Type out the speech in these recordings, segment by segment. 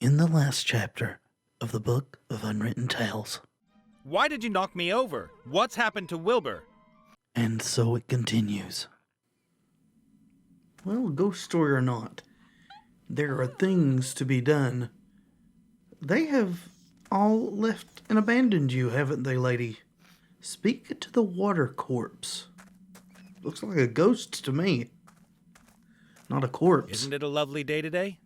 In the last chapter of the Book of Unwritten Tales. Why did you knock me over? What's happened to Wilbur? And so it continues. Well, ghost story or not, there are things to be done. They have all left and abandoned you, haven't they, lady? Speak to the water corpse. Looks like a ghost to me. Not a corpse. Isn't it a lovely day today?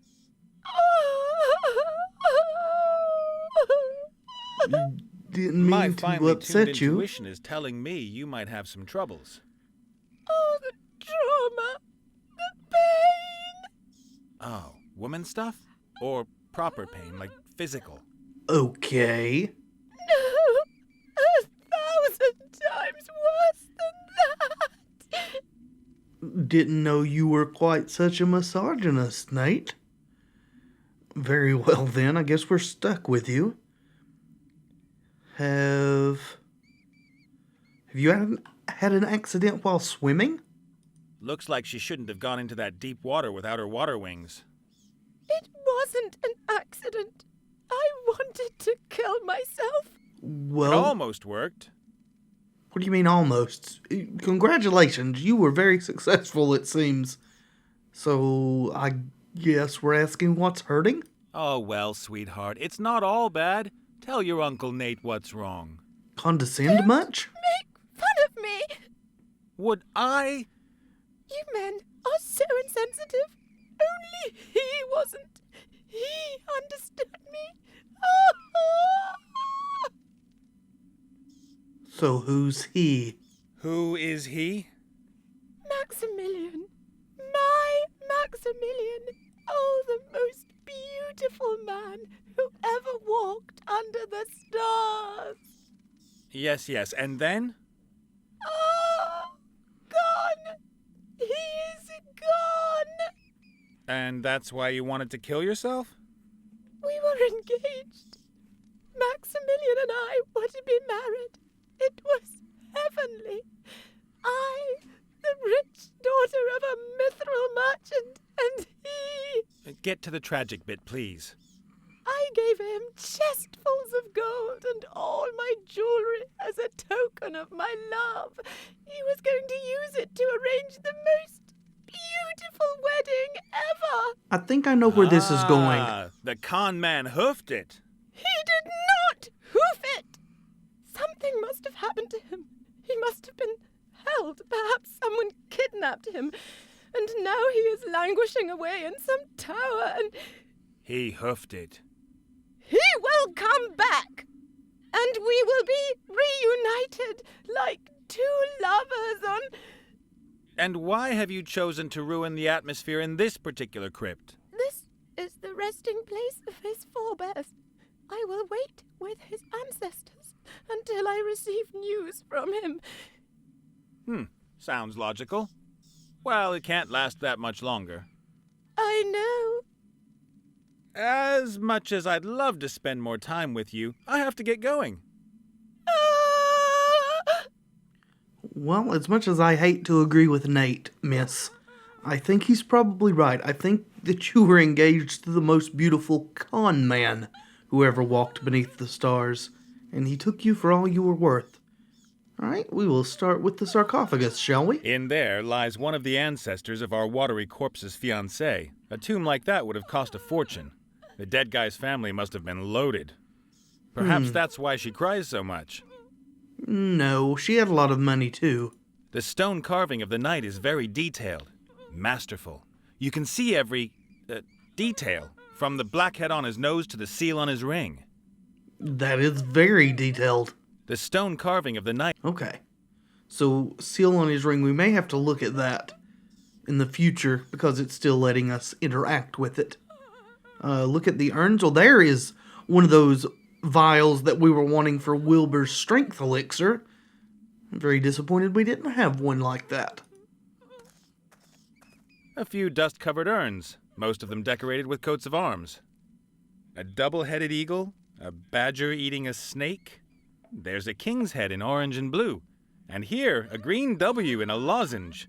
Didn't My mean to finely upset tuned you. intuition is telling me you might have some troubles. Oh, the trauma. The pain. Oh, woman stuff? Or proper pain, like physical? Okay. No, 1,000 times worse than that. Didn't know you were quite such a misogynist, Nate. Very well then, I guess we're stuck with you. Have you had an accident while swimming? Looks like she shouldn't have gone into that deep water without her water wings. It wasn't an accident. I wanted to kill myself. It Well, almost worked. what do you mean almost? Congratulations, you were very successful, it seems. So, I guess we're asking what's hurting? Oh, well, sweetheart, it's not all bad. Tell your Uncle Nate what's wrong. Condescend much? Make fun of me. Would I? You men are so insensitive. Only he wasn't. He understood me. So who's he? Who is he? Maximilian. My Maximilian. Oh, the most beautiful man who ever walked under the stars. Yes, and then? Ah, gone. He is gone. And that's why you wanted to kill yourself? We were engaged. Maximilian and I were to be married. It was heavenly. I, the rich daughter of a mithril merchant, and he... Get to the tragic bit, please. I gave him chestfuls of gold and all my jewelry as a token of my love. He was going to use it to arrange the most beautiful wedding ever. I think I know where this is going. The con man hoofed it. He did not hoof it. Something must have happened to him. He must have been held. Perhaps someone kidnapped him. And now he is languishing away in some tower and... He hoofed it. He will come back. And we will be reunited like two lovers on... And why have you chosen to ruin the atmosphere in this particular crypt? This is the resting place of his forebears. I will wait with his ancestors until I receive news from him. Sounds logical. Well, it can't last that much longer. I know. As much as I'd love to spend more time with you, I have to get going. Well, as much as I hate to agree with Nate, miss, I think he's probably right. I think that you were engaged to the most beautiful con man who ever walked beneath the stars, and he took you for all you were worth. All right, we will start with the sarcophagus, shall we? In there lies one of the ancestors of our watery corpse's fiancé. A tomb like that would have cost a fortune. The dead guy's family must have been loaded. Perhaps that's why she cries so much. No, she had a lot of money, too. The stone carving of the knight is very detailed, masterful. You can see every detail, from the blackhead on his nose to the seal on his ring. That is very detailed. The stone carving of the knight... Okay. So, seal on his ring, we may have to look at that in the future because it's still letting us interact with it. Look at the urns. Well, there is one of those vials that we were wanting for Wilbur's strength elixir. I'm very disappointed we didn't have one like that. A few dust-covered urns, most of them decorated with coats of arms. A double-headed eagle, a badger eating a snake. There's a king's head in orange and blue. And here, a green W in a lozenge.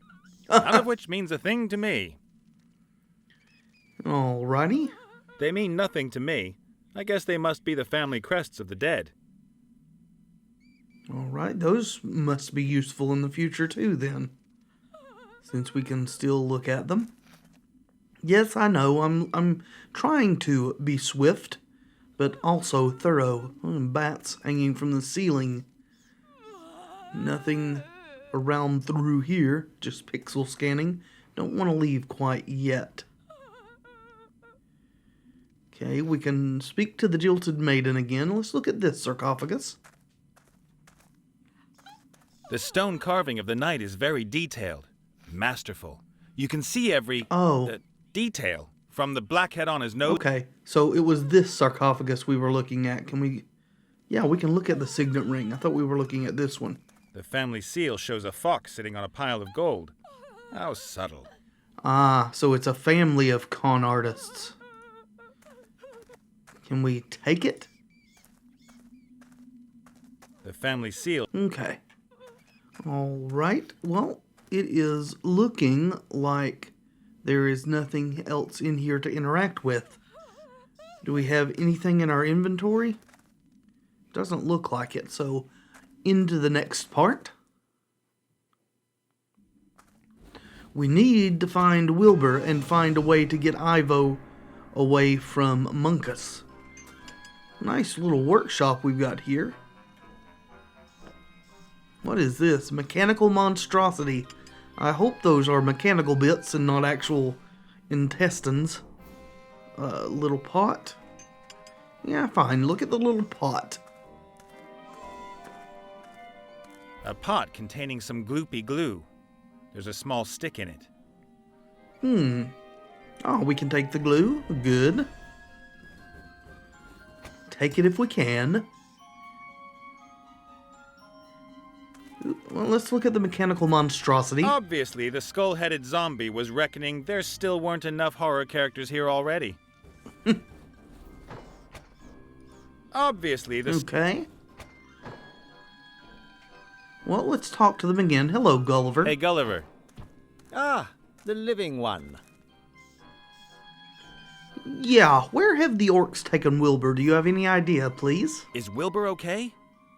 None of which means a thing to me. Alrighty. They mean nothing to me. I guess they must be the family crests of the dead. All right, those must be useful in the future too, then, since we can still look at them. Yes, I know, I'm trying to be swift, but also thorough. Bats hanging from the ceiling. Nothing around through here, just pixel scanning. Don't want to leave quite yet. Okay, we can speak to the jilted maiden again. Let's look at this sarcophagus. The stone carving of the knight is very detailed, masterful. You can see every detail, from the blackhead on his nose. Okay, so it was this sarcophagus we were looking at. Can we... Yeah, we can look at the signet ring. I thought we were looking at this one. The family seal shows a fox sitting on a pile of gold. How subtle. Ah, so it's a family of con artists. Can we take it? The family seal. Okay. All right. Well, it is looking like there is nothing else in here to interact with. Do we have anything in our inventory? Doesn't look like it, so into the next part. We need to find Wilbur and find a way to get Ivo away from Munkus. Nice little workshop we've got here. What is this? Mechanical monstrosity. I hope those are mechanical bits and not actual intestines. Little pot. Yeah, fine. Look at the little pot. A pot containing some gloopy glue. There's a small stick in it. Oh, we can take the glue. Good. Take it if we can. Well, let's look at the mechanical monstrosity. Obviously, the skull-headed zombie was reckoning there still weren't enough horror characters here already. Obviously, the... Okay. Well, let's talk to them again. Hello, Gulliver. Hey, Gulliver. Ah, the living one. Yeah, where have the orcs taken Wilbur? Do you have any idea, please? Is Wilbur okay?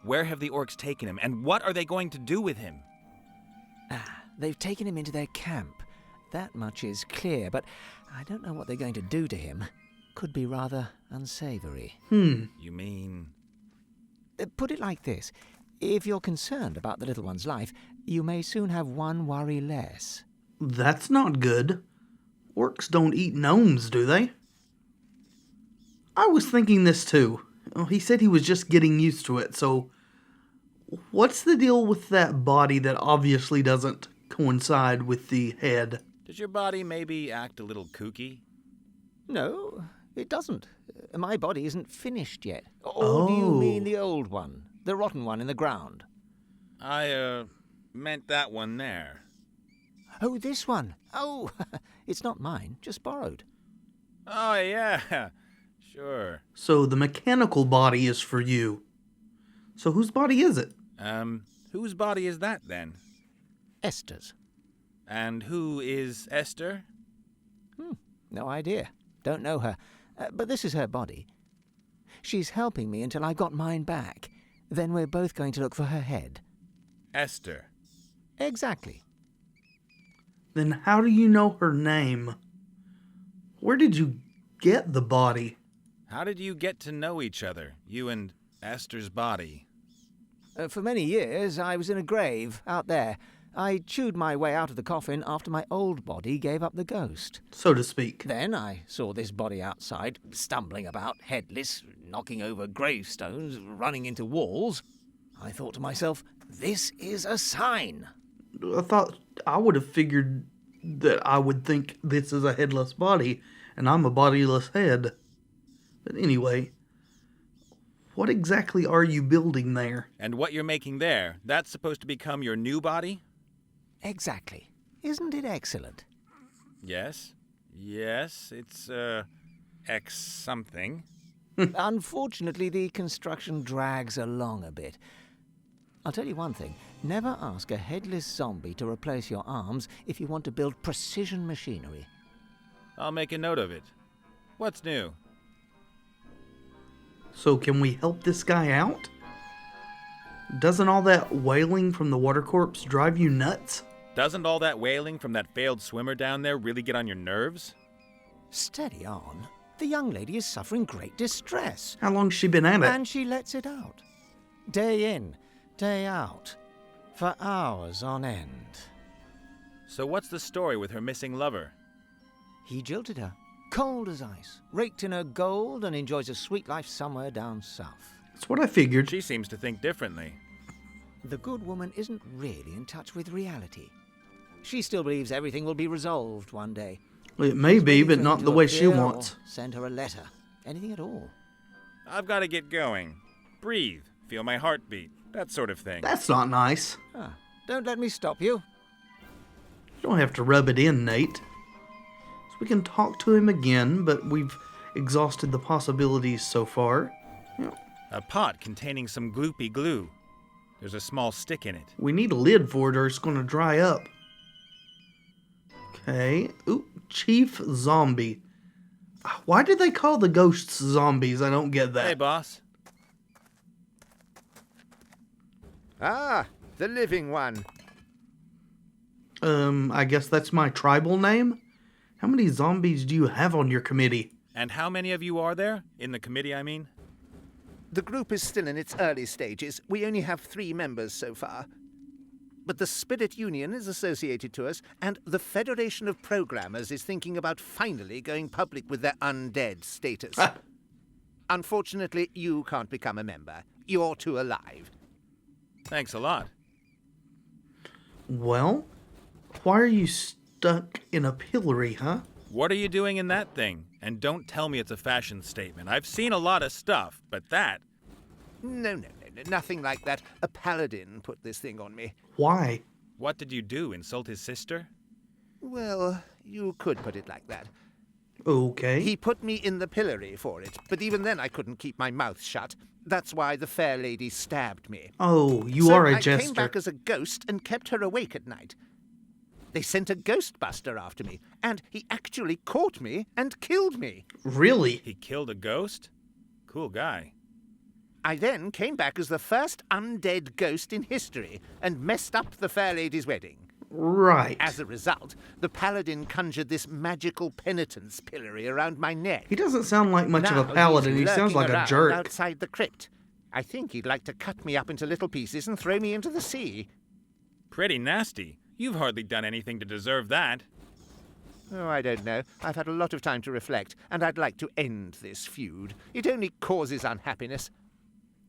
Where have the orcs taken him, and what are they going to do with him? They've taken him into their camp. That much is clear, but I don't know what they're going to do to him. Could be rather unsavory. You mean... Put it like this. If you're concerned about the little one's life, you may soon have one worry less. That's not good. Orcs don't eat gnomes, do they? I was thinking this too. Oh, he said he was just getting used to it, so... What's the deal with that body that obviously doesn't coincide with the head? Does your body maybe act a little kooky? No, it doesn't. My body isn't finished yet. Or do you mean the old one? The rotten one in the ground? I, meant that one there. Oh, this one. Oh, it's not mine, just borrowed. Oh, yeah. Sure. So the mechanical body is for you. So whose body is it? Whose body is that, then? Esther's. And who is Esther? No idea. Don't know her. But this is her body. She's helping me until I got mine back. Then we're both going to look for her head. Esther. Exactly. Then how do you know her name? Where did you get the body? How did you get to know each other, you and Esther's body? For many years, I was in a grave out there. I chewed my way out of the coffin after my old body gave up the ghost. So to speak. Then I saw this body outside, stumbling about, headless, knocking over gravestones, running into walls. I thought to myself, this is a sign. I thought I would have figured that I would think this is a headless body, and I'm a bodiless head. But anyway, what exactly are you building there? And what you're making there, that's supposed to become your new body? Exactly. Isn't it excellent? Yes. Yes, it's, X something. Unfortunately, the construction drags along a bit. I'll tell you one thing. Never ask a headless zombie to replace your arms if you want to build precision machinery. I'll make a note of it. What's new? So can we help this guy out? Doesn't all that wailing from the water corpse drive you nuts? Doesn't all that wailing from that failed swimmer down there really get on your nerves? Steady on. The young lady is suffering great distress. How long's she been at it? And she lets it out. Day in, day out. For hours on end. So what's the story with her missing lover? He jilted her, cold as ice, raked in her gold, and enjoys a sweet life somewhere down south. That's what I figured. She seems to think differently. The good woman isn't really in touch with reality. She still believes everything will be resolved one day. Well, it may be, but not the way she wants. Send her a letter. Anything at all. I've got to get going. Breathe. Feel my heartbeat. That sort of thing. That's not nice. Don't let me stop you. You don't have to rub it in, Nate. So we can talk to him again, but we've exhausted the possibilities so far. A pot containing some gloopy glue. There's a small stick in it. We need a lid for it or it's going to dry up. Okay. Ooh, Chief Zombie. Why did they call the ghosts zombies? I don't get that. Hey, boss. Ah, the living one. I guess that's my tribal name? How many zombies do you have on your committee? And how many of you are there? In the committee, I mean? The group is still in its early stages. We only have 3 members so far. But the Spirit Union is associated to us, and the Federation of Programmers is thinking about finally going public with their undead status. Unfortunately, you can't become a member. You're too alive. Thanks a lot. Well, why are you stuck in a pillory, huh? What are you doing in that thing? And don't tell me it's a fashion statement. I've seen a lot of stuff, but that... No, nothing like that. A paladin put this thing on me. Why? What did you do, insult his sister? Well, you could put it like that. Okay. He put me in the pillory for it, but even then I couldn't keep my mouth shut. That's why the fair lady stabbed me. Oh, you are a I jester. came back as a ghost and kept her awake at night. They sent a ghostbuster after me, and he actually caught me and killed me. Really? He killed a ghost? Cool guy. I then came back as the first undead ghost in history and messed up the fair lady's wedding. Right. As a result, the paladin conjured this magical penitence pillory around my neck. He doesn't sound like much of a Now paladin. he's He sounds like lurking a around jerk. outside the crypt. I think he'd like to cut me up into little pieces and throw me into the sea. Pretty nasty. You've hardly done anything to deserve that. Oh, I don't know. I've had a lot of time to reflect, and I'd like to end this feud. It only causes unhappiness.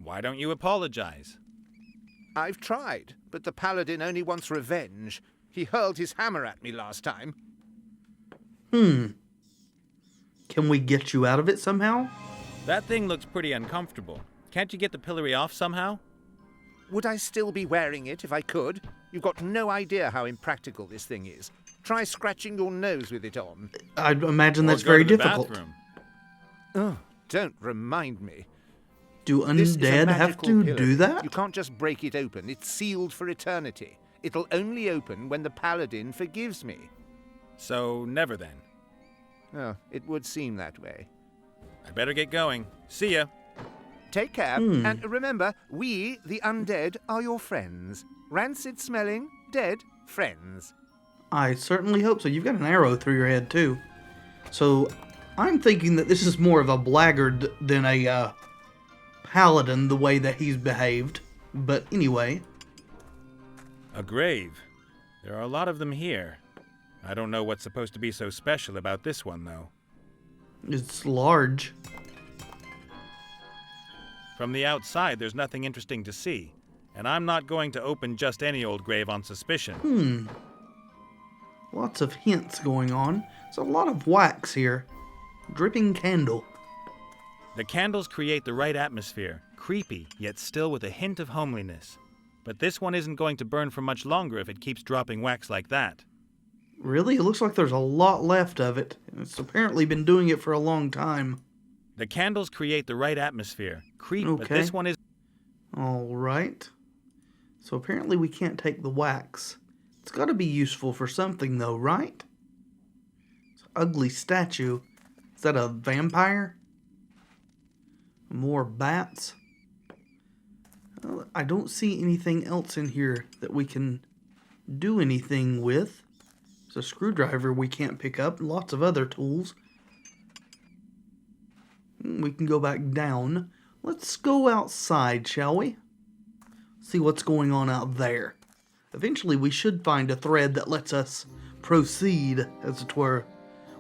Why don't you apologize? I've tried, but the paladin only wants revenge. He hurled his hammer at me last time. Can we get you out of it somehow? That thing looks pretty uncomfortable. Can't you get the pillory off somehow? Would I still be wearing it if I could? You've got no idea how impractical this thing is. Try scratching your nose with it on. I'd imagine Or that's go very to the difficult. bathroom. Oh, don't remind me. Do This is a undead have magical to pillory. do that? You can't just break it open. It's sealed for eternity. It'll only open when the paladin forgives me. So, never then. Oh, it would seem that way. I better get going. See ya. Take care, and remember, we, the undead, are your friends. Rancid-smelling, dead friends. I certainly hope so. You've got an arrow through your head, too. So, I'm thinking that this is more of a blackguard than a paladin, the way that he's behaved. But anyway. A grave. There are a lot of them here. I don't know what's supposed to be so special about this one, though. It's large. From the outside, there's nothing interesting to see. And I'm not going to open just any old grave on suspicion. Lots of hints going on. There's a lot of wax here. Dripping candle. The candles create the right atmosphere. Creepy, yet still with a hint of homeliness. But this one isn't going to burn for much longer if it keeps dropping wax like that. Really? It looks like there's a lot left of it. It's apparently been doing it for a long time. The candles create the right atmosphere. Creep, but Okay. this one is... Alright. So apparently we can't take the wax. It's got to be useful for something though, right? It's an ugly statue. Is that a vampire? More bats. I don't see anything else in here that we can do anything with. There's a screwdriver we can't pick up. Lots of other tools. We can go back down. Let's go outside, shall we? See what's going on out there. Eventually we should find a thread that lets us proceed, as it were.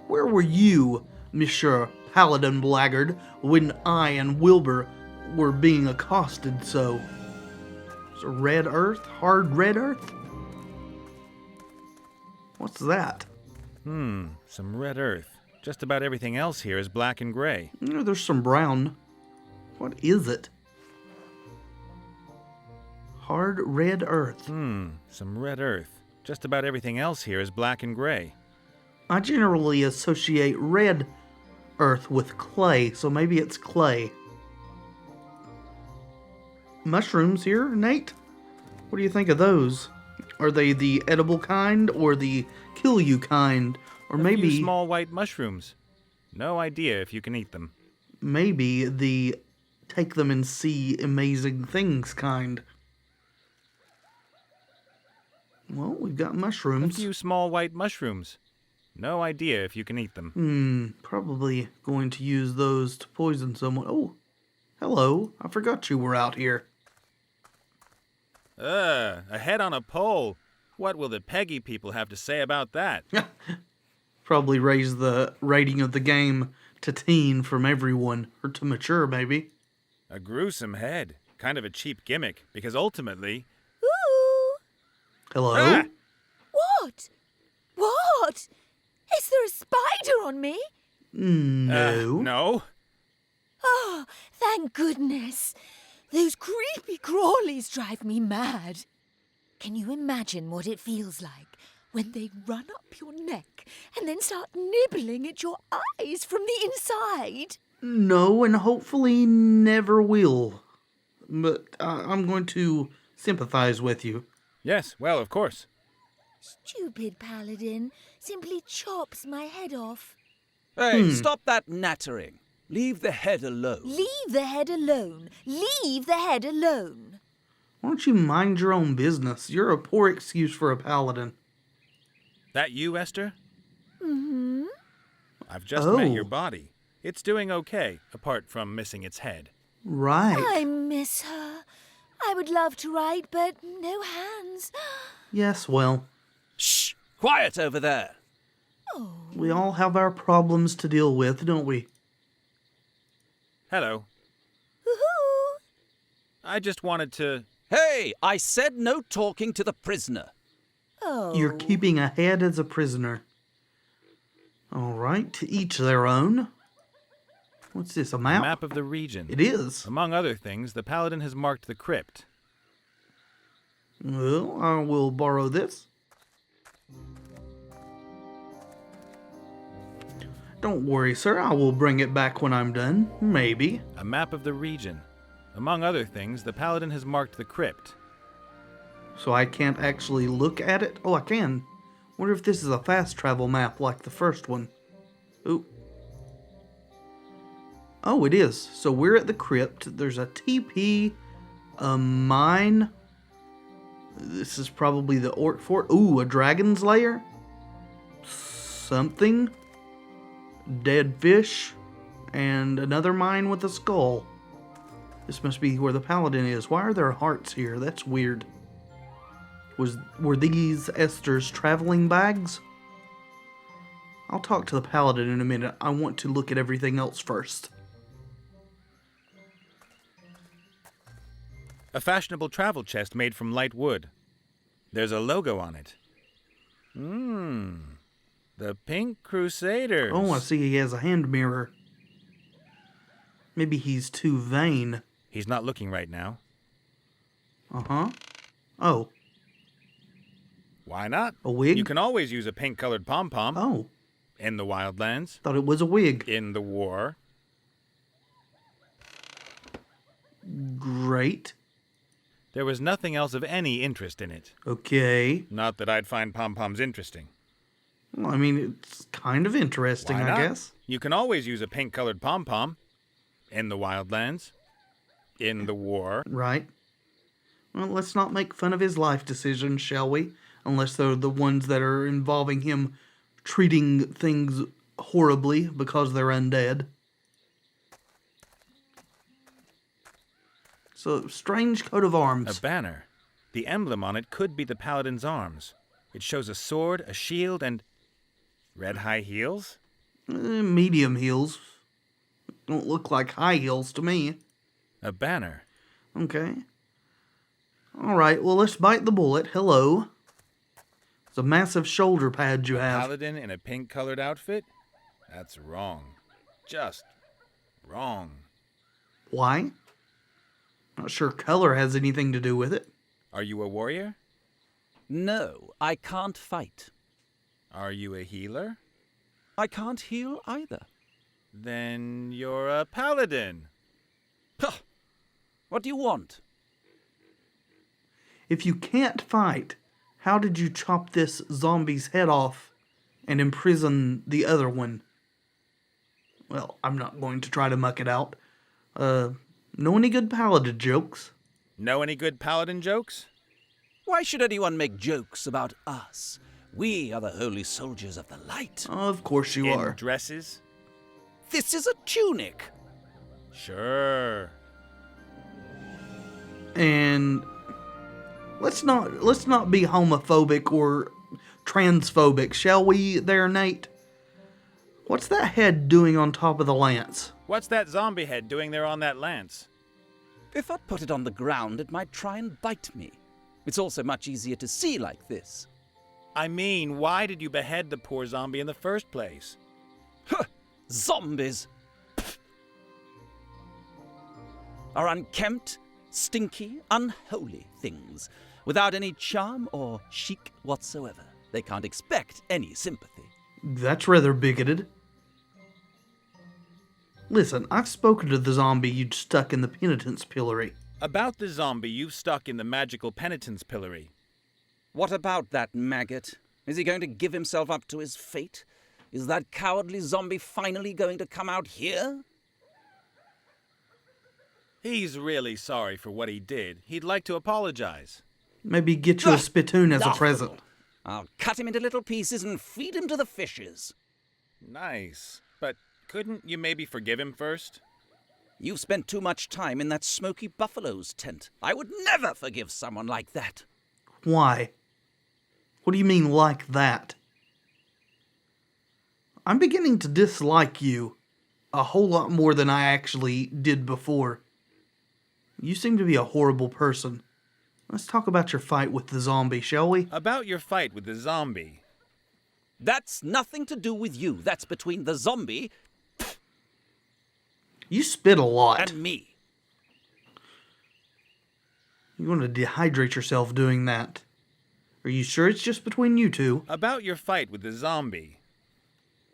Where were you, Monsieur Paladin Blackguard, when I and Wilbur were being accosted so? Is it red earth? Hard red earth? What's that? Some red earth. Just about everything else here is black and gray. There's some brown. What is it? Hard red earth. Some red earth. Just about everything else here is black and gray. I generally associate red earth with clay, so maybe it's clay. Mushrooms here, Nate? What do you think of those? Are they the edible kind or the kill you kind? Or A maybe few small white mushrooms. No idea if you can eat them. maybe the take them and see amazing things kind. Well, we've got A mushrooms. few small white mushrooms. No idea if you can eat them. Probably going to use those to poison someone. Oh, hello. I forgot you were out here. A head on a pole. What will the Peggy people have to say about that? Probably raise the rating of the game to teen from everyone, or to mature, maybe. A gruesome head. Kind of a cheap gimmick, because ultimately... Ooh! Hello? Ah! What? What? Is there a spider on me? No. No. Oh, thank goodness. Those creepy crawlies drive me mad. Can you imagine what it feels like when they run up your neck and then start nibbling at your eyes from the inside? No, and hopefully never will. But I'm going to sympathize with you. Yes, well, of course. Stupid paladin simply chops my head off. Hey, stop that nattering. Leave the head alone. Leave the head alone. Leave the head alone. Why don't you mind your own business? You're a poor excuse for a paladin. That you, Esther? Mm-hmm. I've just Oh. met your body. It's doing okay, apart from missing its head. Right. I miss her. I would love to write, but no hands. Yes, well, Shh! Quiet over there. we all have our problems to deal with, don't we? Hello. Woohoo! I just wanted to... Hey, I said no talking to the prisoner. Oh. You're keeping a head as a prisoner. All right, to each their own. What's this, a A map? map of the region. It is. Among other things, the paladin has marked the crypt. Well, I will borrow this. Don't worry, sir. I will bring it back when I'm done. Maybe. A map of the region. Among other things, the paladin has marked the crypt. So I can't actually look at it? Oh, I can. Wonder if this is a fast travel map like the first one. Ooh. Oh, it is. So we're at the crypt. There's a TP, a mine. This is probably the orc fort. Ooh, a dragon's lair. Something. Dead fish. And another mine with a skull. This must be where the paladin is. Why are there hearts here? That's weird. Were these Esther's traveling bags? I'll talk to the paladin in a minute. I want to look at everything else first. A fashionable travel chest made from light wood. There's a logo on it. The Pink Crusaders. Oh, I see he has a hand mirror. Maybe he's too vain. He's not looking right now. Uh-huh. Oh. Why not? A wig? You can always use a pink-colored pom-pom. Oh. In the wildlands. Thought it was a wig. In the war. Great. There was nothing else of any interest in it. Okay. Not that I'd find pom-poms interesting. Well, I mean, it's kind of interesting, Why I not? guess. You can always use a pink-colored pom-pom. In the wildlands. In the war. Right. Well, let's not make fun of his life decisions, shall we? Unless they're the ones that are involving him treating things horribly because they're undead. So, strange coat of arms. A banner. The emblem on it could be the paladin's arms. It shows a sword, a shield, and red high heels? Medium heels. Don't look like high heels to me. A banner. Okay. Alright, well, let's bite the bullet. Hello. It's a massive shoulder pad you have. Paladin in a pink-colored outfit? That's wrong. Just wrong. Why? Not sure color has anything to do with it. Are you a warrior? No, I can't fight. Are you a healer? I can't heal either. Then you're a paladin. Huh. What do you want? If you can't fight, how did you chop this zombie's head off and imprison the other one? Well, I'm not going to try to muck it out. Know any good paladin jokes? Know any good paladin jokes? Why should anyone make jokes about us? We are the holy soldiers of the light. Of course you In are. dresses? This is a tunic. Sure. And let's not be homophobic or transphobic, shall we there, Nate? What's that head doing on top of the lance? What's that zombie head doing there on that lance? If I put it on the ground, it might try and bite me. It's also much easier to see like this. I mean, why did you behead the poor zombie in the first place? Huh! Zombies! Pfft. Are unkempt, stinky, unholy things, without any charm or chic whatsoever. They can't expect any sympathy. That's rather bigoted. Listen, I've spoken to the zombie you'd stuck in the penitence pillory. About the zombie you've stuck in the magical penitence pillory. What about that maggot? Is he going to give himself up to his fate? Is that cowardly zombie finally going to come out here? He's really sorry for what he did. He'd like to apologize. Maybe get you a spittoon as a Laughable. present. I'll cut him into little pieces and feed him to the fishes. Nice. But couldn't you maybe forgive him first? You've spent too much time in that smoky buffalo's tent. I would never forgive someone like that. Why? What do you mean like that? I'm beginning to dislike you a whole lot more than I actually did before. You seem to be a horrible person. Let's talk about your fight with the zombie, shall we? About your fight with the zombie. That's nothing to do with you. That's between the zombie You spit a lot. and me. You're going to dehydrate yourself doing that. Are you sure it's just between you two? About your fight with the zombie.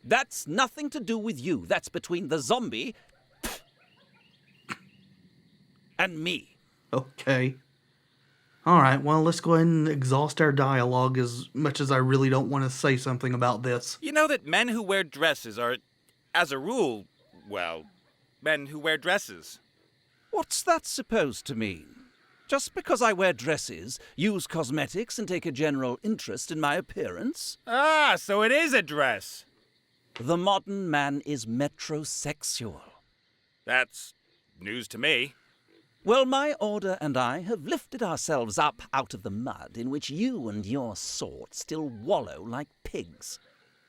That's nothing to do with you. That's between the zombie and me. Okay. Alright, well, let's go ahead and exhaust our dialogue as much as I really don't want to say something about this. You know that men who wear dresses are, as a rule, well, men who wear dresses. What's that supposed to mean? Just because I wear dresses, use cosmetics, and take a general interest in my appearance? Ah, so it is a dress. The modern man is metrosexual. That's news to me. Well, my order and I have lifted ourselves up out of the mud in which you and your sort still wallow like pigs.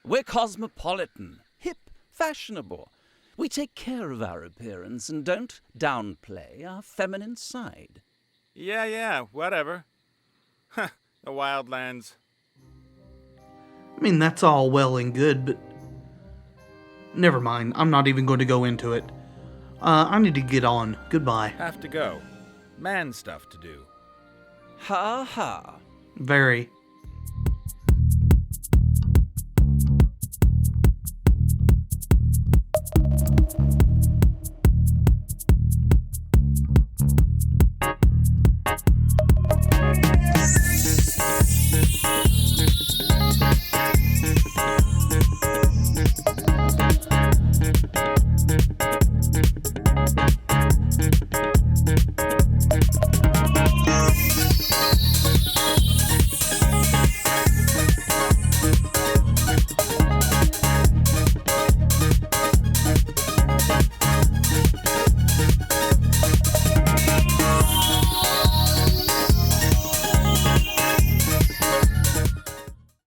We're cosmopolitan, hip, fashionable. We take care of our appearance and don't downplay our feminine side. Yeah, whatever. Huh, the wildlands. I mean, that's all well and good, but... Never mind, I'm not even going to go into it. I need to get on. Goodbye. Have to go. Man stuff to do. Ha ha. Very.